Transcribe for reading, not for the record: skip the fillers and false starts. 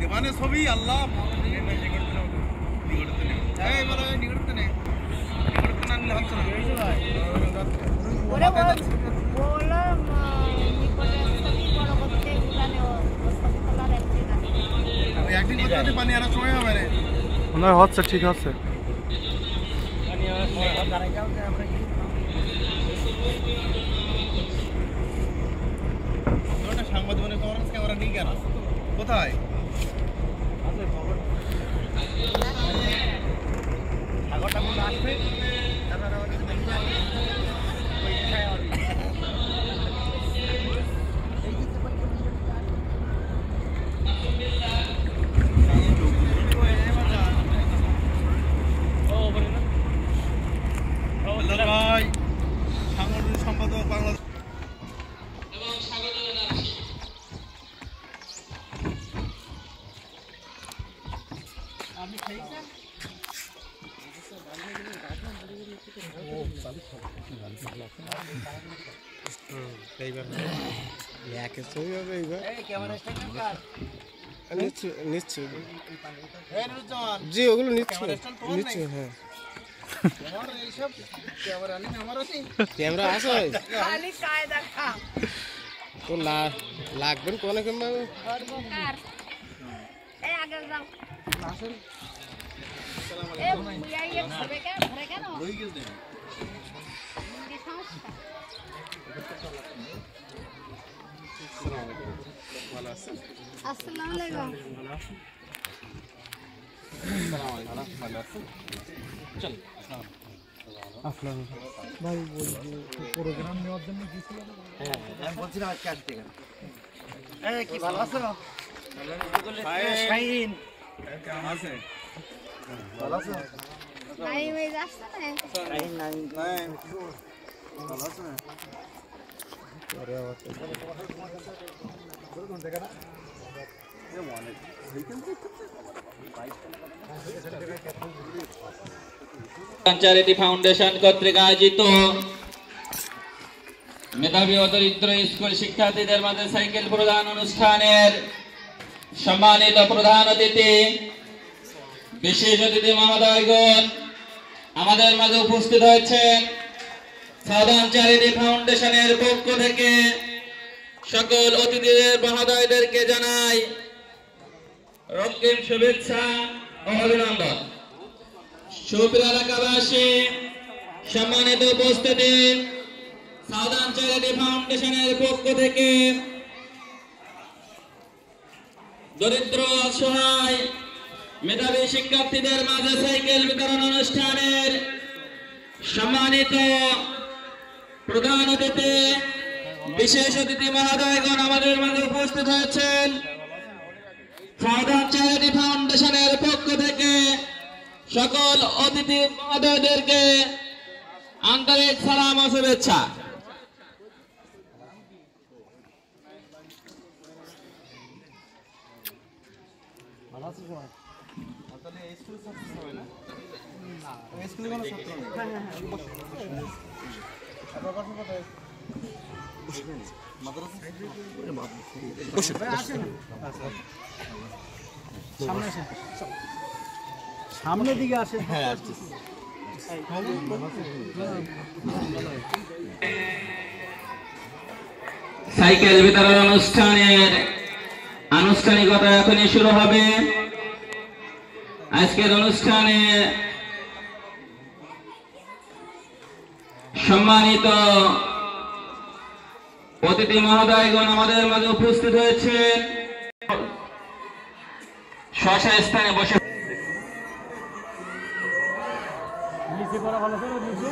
gimana sobi Allah ওনার হচ্ছে ঠিক আছে সাংবাদিক ক্যামেরা নিয়ে কেন কোথায় আসবে সাংগঠনিক সম্পাদক বাংলাদেশ জি ওগুলো নিচ্ছি হ্যাঁ ক্যামেরা আছে তো লাগবেন কোন ক্যামেরা আসসালামু আলাইকুম চল আসলাম ভাই প্রোগ্রাম নেওয়ার জন্য গিয়েছিলাম হ্যাঁ আমি বলছিলাম আজকে আসতে এই কি ভালো আছো শাহিন কেমন আছে ভালো আছো নাই ভাই আসছে না শাহিন নাই ভালো আছো আরে আওয়াজ কোন দেখা না এ অনেক ভিকেল চ্যারিটি ফাউন্ডেশন কর্তৃক আয়োজিত মেধাবী ও দরিদ্র স্কুল শিক্ষার্থীদের মাঝে সাইকেল প্রদান অনুষ্ঠানের সম্মানিত প্রধান অতিথি বিশেষ অতিথি মহোদয়গণ আমাদের মাঝে উপস্থিত হয়েছেন। সাউদার্ন চ্যারিটি ফাউন্ডেশনের পক্ষ থেকে সকল অতিথিদের মহোদয়দেরকে জানাই রক্তিম শুভেচ্ছা ও অভিনন্দন। সুপ্রিয় এলাকাবাসী, সম্মানিত উপস্থিতি, সাউদার্ন চ্যারিটি ফাউন্ডেশনের পক্ষ থেকে দরিদ্র অসহায় মেধাবী শিক্ষার্থীদের মাঝে সাইকেল বিতরণ অনুষ্ঠানের সম্মানিত প্রধান অতিথি বিশেষ অতিথি মহোদয়গণ আমাদের মাঝে উপস্থিত হয়েছেন। সাউদার্ন চ্যারিটি ফাউন্ডেশনের পক্ষ থেকে সকল অতিথি মহোদয়দেরকে আন্তরিক সালাম ও শুভেচ্ছা। সামনের দিকে আসে হ্যাঁ সাইকেল বিতরণ অনুষ্ঠানের আনুষ্ঠানিকতা এখনই শুরু হবে। আজকের অনুষ্ঠানে সম্মানিত অতিথি মহোদয়গণ আমাদের মাঝে উপস্থিত হয়েছেন। স্থানে বসে নিচে করা ভালো করে নিচে